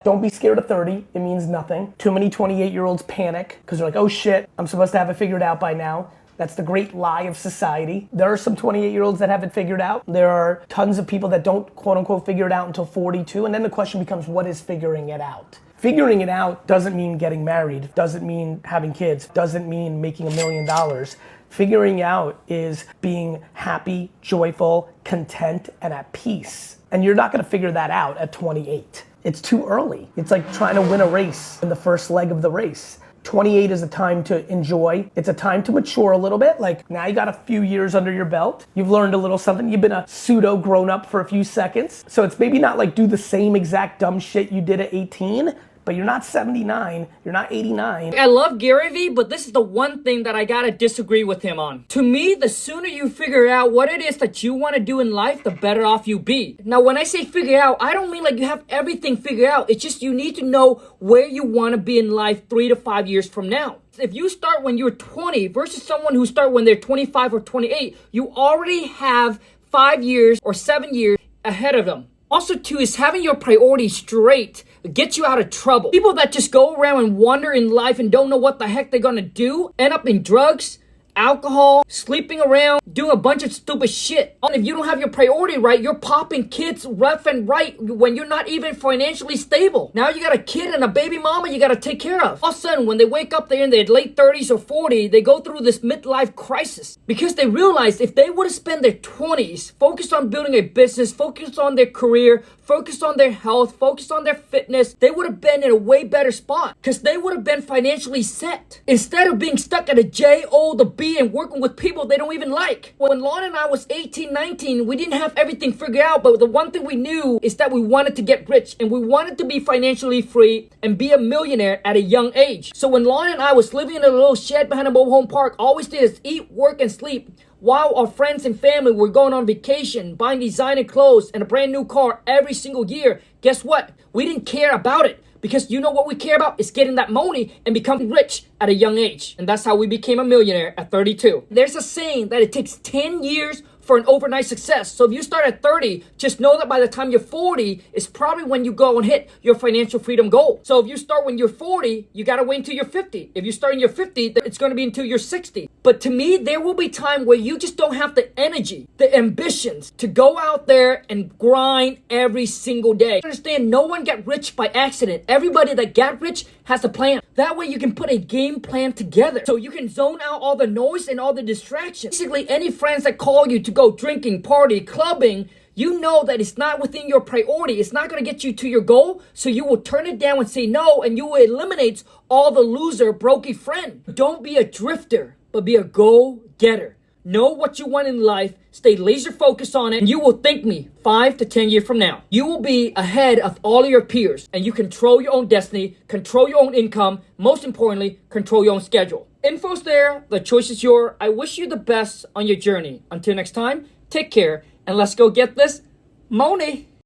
Don't be scared of 30. It means nothing. Too many 28-year-olds panic because they're like, oh shit, I'm supposed to have it figured out by now. That's the great lie of society. There are some 28-year-olds that have it figured out. There are tons of people that don't quote unquote figure it out until 42. And then the question becomes, what is figuring it out? Figuring it out doesn't mean getting married, doesn't mean having kids, doesn't mean making $1 million. Figuring out is being happy, joyful, content, and at peace. And you're not gonna figure that out at 28. It's too early. It's like trying to win a race in the first leg of the race. 28 is a time to enjoy. It's a time to mature a little bit. Like now you got a few years under your belt. You've learned a little something. You've been a pseudo grown up for a few seconds. So it's maybe not like do the same exact dumb shit you did at 18, but you're not 79, you're not 89. I love Gary Vee, but this is the one thing that I gotta disagree with him on. To me, the sooner you figure out what it is that you wanna do in life, the better off you be. Now, when I say figure out, I don't mean like you have everything figured out. It's just you need to know where you wanna be in life 3 to 5 years from now. If you start when you're 20 versus someone who start when they're 25 or 28, you already have 5 years or 7 years ahead of them. Also, too, is having your priorities straight gets you out of trouble. People that just go around and wander in life and don't know what the heck they're gonna do end up in drugs, alcohol, sleeping around, doing a bunch of stupid shit. And if you don't have your priority right, you're popping kids left and right when you're not even financially stable. Now you got a kid and a baby mama you gotta take care of. All of a sudden, when they wake up, they're in their late 30s or 40, they go through this midlife crisis because they realized if they would have spent their 20s focused on building a business, focused on their career, focused on their health, focused on their fitness, they would have been in a way better spot because they would have been financially set. Instead of being stuck at a J-O, the B, and working with people they don't even like. When Lon and I was 18, 19, we didn't have everything figured out, but the one thing we knew is that we wanted to get rich and we wanted to be financially free and be a millionaire at a young age. So when Lon and I was living in a little shed behind a mobile home park, all we did is eat, work, and sleep, while our friends and family were going on vacation, buying designer clothes and a brand new car every single year. Guess what? We didn't care about it because you know what we care about is getting that money and becoming rich at a young age. And that's how we became a millionaire at 32. There's a saying that it takes 10 years for an overnight success. So if you start at 30, just know that by the time you're 40 is probably when you go and hit your financial freedom goal. So if you start when you're 40, you gotta wait until you're 50. If you start in your 50, it's gonna be until you're 60. But to me, there will be time where you just don't have the energy, the ambitions to go out there and grind every single day. Understand, no one got rich by accident. Everybody that got rich has a plan. That way you can put a game plan together. So you can zone out all the noise and all the distractions. Basically, any friends that call you to go drinking, party, clubbing, you know that it's not within your priority. It's not going to get you to your goal. So you will turn it down and say no, and you will eliminate all the loser, brokey friend. Don't be a drifter, but be a go-getter. Know what you want in life, stay laser focused on it, and you will thank me 5 to 10 years from now. You will be ahead of all of your peers, and you control your own destiny, control your own income, most importantly, control your own schedule. Info's there, the choice is yours. I wish you the best on your journey. Until next time, take care, and let's go get this money.